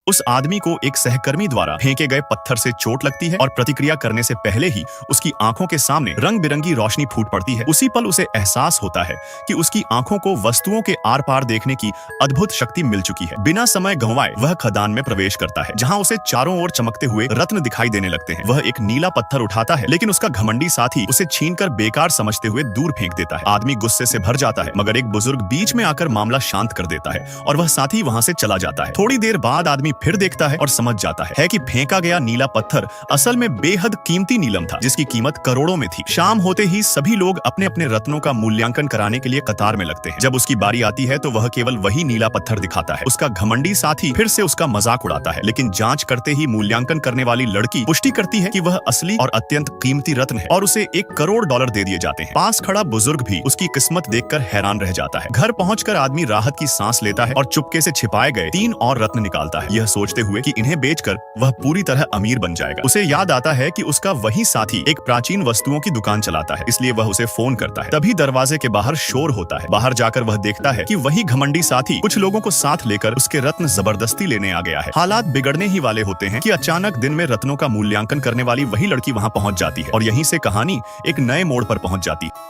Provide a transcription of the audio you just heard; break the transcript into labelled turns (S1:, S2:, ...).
S1: उस आदमी को एक सहकर्मी द्वारा फेंके गए पत्थर से चोट लगती है और प्रतिक्रिया करने से पहले ही उसकी आंखों के सामने रंग बिरंगी रोशनी फूट पड़ती है। उसी पल उसे एहसास होता है कि उसकी आंखों को वस्तुओं के आर पार देखने की अद्भुत शक्ति मिल चुकी है। बिना समय गंवाए वह खदान में प्रवेश करता है, जहां उसे चारों ओर चमकते हुए रत्न दिखाई देने लगते हैं। वह एक नीला पत्थर उठाता है, लेकिन उसका घमंडी साथी उसे छीनकर बेकार समझते हुए दूर फेंक देता है। आदमी गुस्से से भर जाता है, मगर एक बुजुर्ग बीच में आकर मामला शांत कर देता है और वह साथी वहां से चला जाता है। थोड़ी देर बाद आदमी फिर देखता है और समझ जाता है कि फेंका गया नीला पत्थर असल में बेहद कीमती नीलम था, जिसकी कीमत करोड़ों में थी। शाम होते ही सभी लोग अपने अपने रत्नों का मूल्यांकन कराने के लिए कतार में लगते हैं। जब उसकी बारी आती है तो वह केवल वही नीला पत्थर दिखाता है। उसका घमंडी साथी फिर से उसका मजाक उड़ाता है, लेकिन जांच करते ही मूल्यांकन करने वाली लड़की पुष्टि करती है कि वह असली और अत्यंत कीमती रत्न है और उसे $1 करोड़ दे दिए जाते हैं। पास खड़ा बुजुर्ग भी उसकी किस्मत देखकर हैरान रह जाता है। घर पहुंचकर आदमी राहत की सांस लेता है और चुपके से छिपाए गए 3 और रत्न निकालता है, यह सोचते हुए कि इन्हें बेचकर वह पूरी तरह अमीर बन जाएगा। उसे याद आता है कि उसका वही साथी एक प्राचीन वस्तुओं की दुकान चलाता है, इसलिए वह उसे फोन करता है। तभी दरवाजे के बाहर शोर होता है। बाहर जाकर वह देखता है कि वही घमंडी साथी कुछ लोगों को साथ लेकर उसके रत्न जबरदस्ती लेने आ गया है। हालात बिगड़ने ही वाले होते हैं कि अचानक दिन में रत्नों का मूल्यांकन करने वाली वही लड़की वहां पहुंच जाती है और यहीं से कहानी एक नए मोड़ पर पहुंच जाती है।